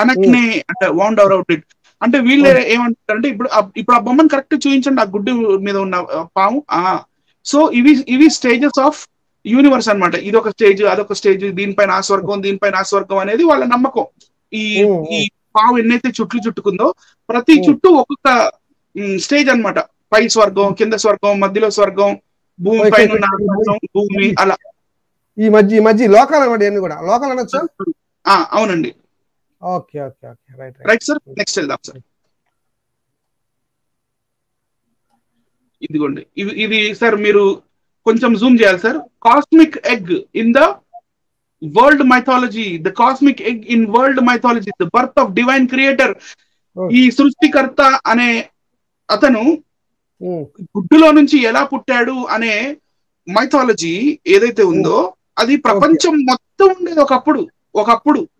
అనక్నే అంటే వాండ్ అరౌండ్ ఇట్. అంటే వీళ్ళు ఏమంటారంటే, ఇప్పుడు ఆ బొమ్మను కరెక్ట్ చూపించండి, ఆ గుడ్డు మీద ఉన్న పాము. సో ఇవి స్టేజెస్ ఆఫ్ యూనివర్స్ అన్నమాట. ఇదొక స్టేజ్, అదొక స్టేజ్, దీనిపైన ఆ స్వర్గం, దీనిపైన ఆ స్వర్గం అనేది వాళ్ళ నమ్మకం. ఈ ఈ పావు ఎన్నైతే చుట్లు చుట్టుకుందో ప్రతి చుట్టూ ఒక్కొక్క స్టేజ్ అన్నమాట. పై స్వర్గం, కింద స్వర్గం, మధ్యలో స్వర్గం, భూమి పైన ఉన్న ఆకాశం, భూమి, అలా ఈ మధ్య లోకాలు అన్నమాట. ఇవన్నీ కూడా లోకాలు అనొచ్చా? అవునండి. Okay okay okay, right right sir. Next వెళ్దాం సార్. ఇదిగోండి, ఇది సార్ మీరు కొంచెం జూమ్ చేయాలి sir. Cosmic egg in the world mythology, the cosmic egg in world mythology, the birth of divine creator. ఈ సృష్టికర్త అనే అతను గుడ్డులో నుంచి ఎలా పుట్టాడు అనే మైథాలజీ ఏదైతే ఉందో అది ప్రపంచం మొత్తం ఉండేది ఒకప్పుడు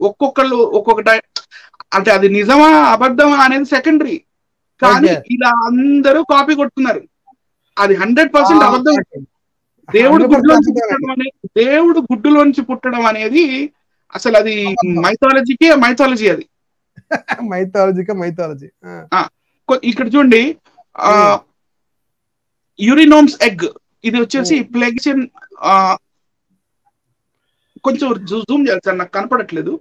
ఒక్కొక్కళ్ళు ఒక్కొక్క అంటే అది నిజమా అబద్ధమా అనేది సెకండరీ, కానీ ఇలా అందరూ కాపీ కొడుతున్నారు. అది 100% అబద్ధం. దేవుడు గుడ్డులోంచి పుట్టడం అనేది అసలు అది మైథాలజీ అది. మైథాలజీ. ఇక్కడ చూడండి, యూరినోమ్స్ ఎగ్, ఇది వచ్చేసి ప్లెగ్సిన్. కొంచెం జూమ్ చేయాలి సార్, నాకు కనపడట్లేదు.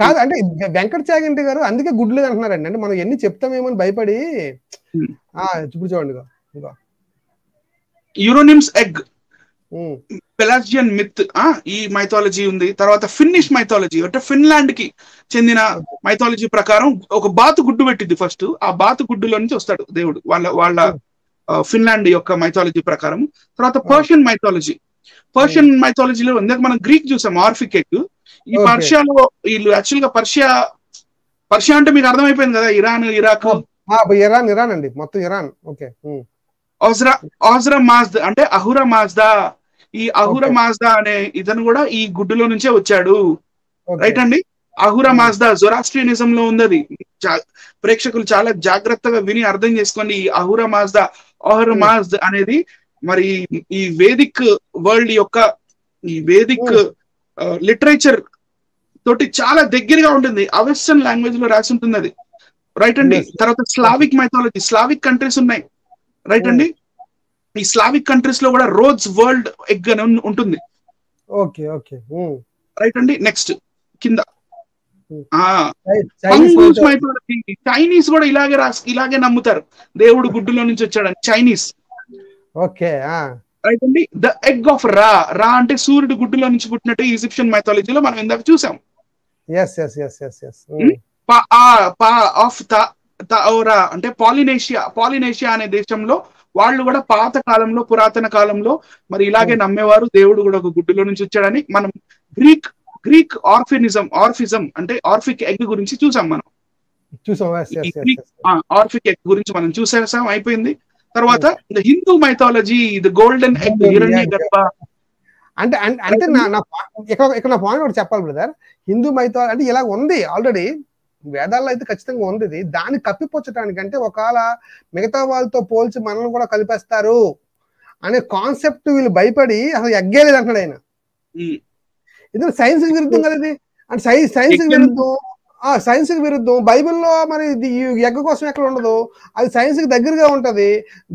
కాదు అంటే వెంకట చాగంటి గారు అందుకే గుడ్లు అంటున్నారండి. అంటే మనం ఎన్ని చెప్తామేమని భయపడి. ఇప్పుడు చూడండి, యూరోనిమ్స్ ఎగ్, పెలాజియన్ మిత్, ఈ మైథాలజీ ఉంది. తర్వాత ఫిన్నిష్ మైథాలజీ అంటే ఫిన్లాండ్ కి చెందిన మైథాలజీ ప్రకారం ఒక బాతు గుడ్డు పెట్టింది ఫస్ట్. ఆ బాతు గుడ్డులో నుంచి వస్తాడు దేవుడు, వాళ్ళ ఫిన్లాండ్ యొక్క మైథాలజీ ప్రకారం. తర్వాత పర్షియన్ మైథాలజీలో ఇందాక మనం గ్రీక్ చూసాం, ఆర్ఫిక్ ఎగ్. ఈ పర్షియాలో వీళ్ళు యాక్చువల్ గా పర్షియా అంటే మీకు అర్థమైపోయింది కదా, ఇరాన్, ఇరాక్. ఇరాన్ అండి, మొత్తం ఇరాన్. ఓకే. ఆజ్రా మాజ్దా అంటే అహురా మాజ్దా. ఈ అహురా మాజ్దా అనే ఇతను కూడా ఈ గుడ్డులో నుంచే వచ్చాడు. రైట్ అండి. అహురా మాజ్దా జొరాస్ట్రియనిజం లో ఉంది. ప్రేక్షకులు చాలా జాగ్రత్తగా విని అర్థం చేసుకోండి. ఈ అహురా మాజ్దా అనేది మరి ఈ వేదిక్ వరల్డ్ యొక్క ఈ వేదిక్ లిటరేచర్ తోటి చాలా దగ్గరగా ఉంటుంది. అవెస్టర్న్ లాంగ్వేజ్ లో రాసి ఉంటుంది అది. రైట్ అండి. తర్వాత స్లావిక్ మైథాలజీ, స్లావిక్ కంట్రీస్ ఉన్నాయి. రైట్ అండి. ఈ స్లావిక్ కంట్రీస్ లో కూడా రోజ్ వరల్డ్ ఎగ్ అని ఉంటుంది. రైట్ అండి. నెక్స్ట్ కింద మైథాలజీ, చైనీస్ కూడా ఇలాగే నమ్ముతారు, దేవుడు గుడ్డులో నుంచి వచ్చాడని. చైనీస్. రైట్ అండి. ద ఎగ్ ఆఫ్ రా అంటే సూర్యుడు గుడ్డులో నుంచి పుట్టినట్టు ఈజిప్షియన్ మైథాలజీలో మనం ఇందాక చూసాం. అంటే పాలినేషియా అనే దేశంలో వాళ్ళు కూడా పురాతన కాలంలో మరి ఇలాగే నమ్మేవారు, దేవుడు కూడా ఒక గుడ్డులో నుంచి వచ్చాడని. మనం గ్రీక్ ఆర్ఫిజం అంటే ఆర్ఫిక్ ఎగ్ గురించి చూసాం మనం. ఆర్ఫిక్ ఎగ్ గురించి మనం చూసేసాం, అయిపోయింది. తర్వాత Hindu mythology, the golden egg, Hiranyagarbha. అంటే ఇక్కడ నా పాయింట్ ఒకటి చెప్పాలి బ్రదర్. హిందూ మైథాలజీ అంటే ఇలా ఉంది ఆల్రెడీ, వేదాల్లో అయితే ఖచ్చితంగా ఉంది. దాన్ని కప్పిపుచ్చటానికంటే ఒకవేళ మిగతా వాళ్ళతో పోల్చి మనల్ని కూడా కలిపేస్తారు అనే కాన్సెప్ట్ వీళ్ళు భయపడి అసలు ఎగ్గేలేదు అంటున్నాడు ఆయన. ఇది సైన్స్ విరుద్ధం కదా ఇది. అంటే సైన్స్ కి విరుద్ధం. బైబిల్లో మరి ఎగ్గ కోసం ఎక్కడ ఉండదు, అది సైన్స్ కి దగ్గరగా ఉంటది.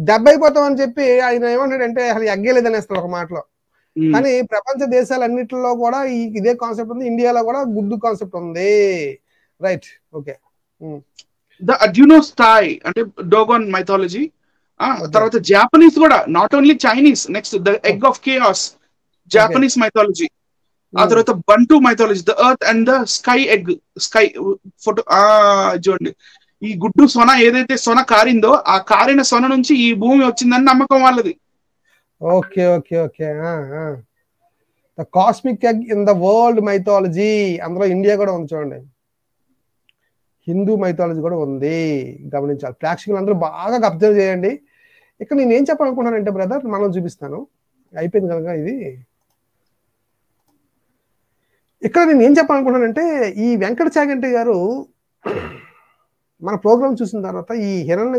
దెబ్బ అయిపోతాం అని చెప్పి ఆయన ఏమంటాడంటే అసలు ఎగ్గేలేదు అనేస్తాడు ఒక మాటలో. కానీ ప్రపంచ దేశాలన్నిటిలో కూడా ఇదే కాన్సెప్ట్ ఉంది. ఇండియాలో కూడా గుడ్డు కాన్సెప్ట్ ఉంది. రైట్. ఓకే. ద అడ్యునోస్టాయ్ అంటే డోగోన్ మైథాలజీ. తర్వాత జాపనీస్ కూడా, not only Chinese. Next the egg of chaos, Japanese mythology. ఆ తర్వాత బంటు mythology, the earth and the sky egg. Photo చూడండి, ఈ గుడ్డు సొన ఏదైతే సొన కారిందో ఆ కారిన సొన నుంచి ఈ భూమి వచ్చిందని నమ్మకం వాళ్ళది. Okay. The cosmic egg in the world mythology, అందులో ఇండియా కూడా ఉంది చూడండి. హిందూ మైథాలజీ కూడా ఉంది, గమనించాలి. ప్రేక్షకులు అందరూ బాగా అబ్జర్వ్ చేయండి. ఇక్కడ నేను ఏం చెప్పాలనుకుంటున్నానంటే బ్రదర్, మనం చూపిస్తాను, అయిపోయింది కనుక ఇది. ఇక్కడ నేను ఏం చెప్పాలనుకుంటున్నానంటే ఈ వెంకట చాగంటి గారు మన ప్రోగ్రామ్ చూసిన తర్వాత ఈ హిరణ్య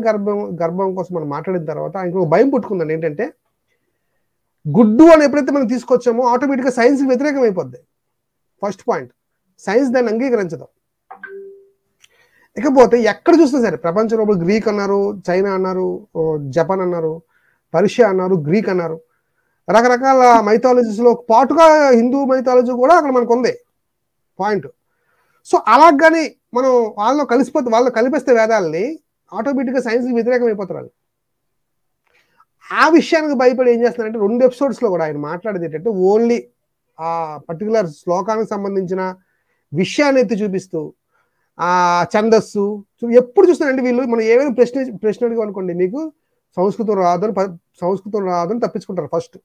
గర్భం కోసం మనం మాట్లాడిన తర్వాత ఆయనకు భయం పుట్టుకుందండి. ఏంటంటే గుడ్డు అని ఎప్పుడైతే మనం తీసుకొచ్చామో ఆటోమేటిక్గా సైన్స్కి వ్యతిరేకం అయిపోద్ది. ఫస్ట్ పాయింట్, సైన్స్ దాన్ని అంగీకరించదు. ఇకపోతే ఎక్కడ చూసినా సరే ప్రపంచంలో గ్రీక్ అన్నారు, చైనా అన్నారు, జపాన్ అన్నారు, పర్షియా అన్నారు, గ్రీక్ అన్నారు, రకరకాల మైథాలజీస్ లో పాటుగా హిందూ మైథాలజీ కూడా అక్కడ మనకు ఉంది పాయింట్. సో అలాగని మనం వాళ్ళు కలిపేస్తే వేదాలని ఆటోమేటిక్గా సైన్స్కి వ్యతిరేకం అయిపోతారు. ఆ విషయానికి భయపడి ఏం చేస్తున్నారంటే 2 ఎపిసోడ్స్లో కూడా ఆయన మాట్లాడేది ఏంటంటే ఓన్లీ ఆ పర్టికులర్ శ్లోకానికి సంబంధించిన విషయాన్ని ఎత్తి చూపిస్తూ ఆ ఛందస్సు ఎప్పుడు చూస్తానంటే వీళ్ళు మనం ఏమైనా ప్రశ్న అడిగా అనుకోండి మీకు సంస్కృతం రాదని తప్పించుకుంటారు ఫస్ట్.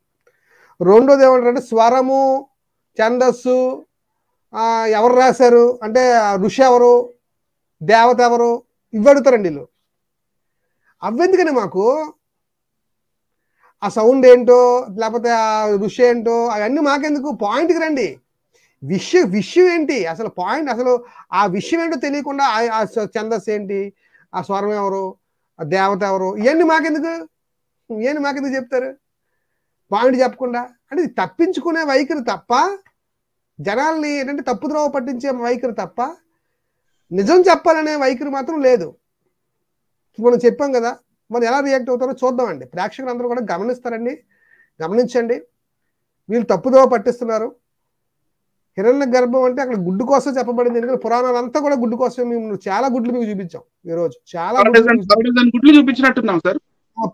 రెండోది ఏమంటారంటే స్వరము ఛందస్సు ఎవరు రాశారు అంటే ఋషి ఎవరు దేవత ఎవరు ఇవి అడుగుతారండి వీళ్ళు. అవెందుకని మాకు ఆ సౌండ్ ఏంటో లేకపోతే ఆ ఋషి ఏంటో అవన్నీ మాకెందుకు, పాయింట్కి రండి. విషయం ఏంటి అసలు పాయింట్, అసలు ఆ విషయం ఏంటో తెలియకుండా ఆ ఛందస్సు ఏంటి, ఆ స్వరం ఎవరు, ఆ దేవత ఎవరు, ఇవన్నీ మాకెందుకు చెప్తారు పాయింట్ చెప్పకుండా. అంటే తప్పించుకునే వైఖరి తప్ప, జనాల్ని ఏంటంటే తప్పుద్రోవ పట్టించే వైఖరి తప్ప నిజం చెప్పాలనే వైఖరి మాత్రం లేదు. మనం చెప్పాం కదా, మరి ఎలా రియాక్ట్ అవుతారో చూద్దామండి. ప్రేక్షకులు అందరూ కూడా గమనిస్తారండి, గమనించండి. వీళ్ళు తప్పుదోవ పట్టిస్తున్నారు. హిరణ్య గర్భం అంటే అక్కడ గుడ్డు కోసం చెప్పబడింది, ఎందుకంటే పురాణాలు అంతా కూడా గుడ్డు కోసమే. మేము చాలా గుడ్లు మీకు చూపించాం ఈ రోజు, చాలా గుడ్లు చూపించినట్టున్నాం సార్.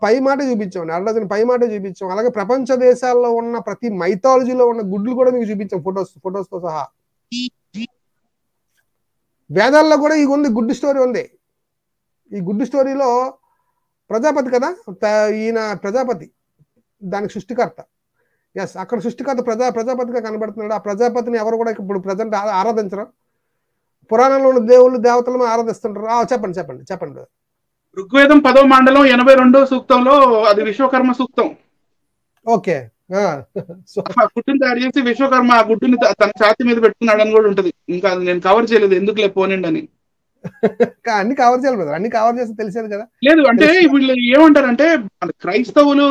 పై మాట చూపించాం, 12 పై మాట చూపించాం. అలాగే ప్రపంచ దేశాల్లో ఉన్న ప్రతి మైథాలజీలో ఉన్న గుడ్లు కూడా మీకు చూపించాం ఫొటోస్తో సహా. వేదాల్లో కూడా ఈ ఉంది గుడ్డు స్టోరీ ఉంది. ఈ గుడ్డు స్టోరీలో ప్రజాపతి కదా, ఈయన ప్రజాపతి దానికి సృష్టికర్త. ఎస్, అక్కడ సృష్టికర్త ప్రజాపతిగా కనబడుతున్నాడు. ఆ ప్రజాపతిని ఎవరు కూడా ఇప్పుడు ప్రజెంట్ ఆరాధించరు. పురాణంలో ఉన్న దేవుళ్ళు దేవతలను ఆరాధిస్తుంటారు. చెప్పండి. ఋగ్వేదం 10వ మండలం 82వ సూక్తంలో అది విశ్వకర్మ సూక్తం. ఓకే, గుడ్డుని తయారు చేసి విశ్వకర్మ ఆ గుడ్డుని తన ఛాతి మీద పెట్టుకున్నాడు అని కూడా ఉంటది. ఇంకా నేను కవర్ చేయలేదు, ఎందుకు లేపోనండి అని. అన్ని కవర్ చేయాలి బ్రదర్, అన్ని కవర్ చేస్తే తెలిసేది కదా. లేదు అంటే వీళ్ళు ఏమంటారంటే క్రైస్తవులు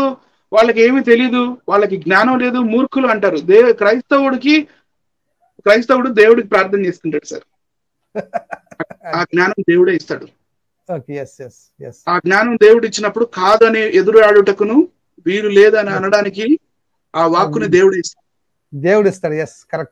వాళ్ళకి ఏమీ తెలీదు, వాళ్ళకి జ్ఞానం లేదు, మూర్ఖులు అంటారు. క్రైస్తవుడు దేవుడికి ప్రార్థన చేసుకుంటాడు సార్. ఆ జ్ఞానం దేవుడే ఇస్తాడు. ఆ జ్ఞానం దేవుడు ఇచ్చినప్పుడు కాదని ఎదురు ఆడుటకును వీరు లేదని అనడానికి ఆ వాక్కుని దేవుడే ఇస్తాడు. Yes correct.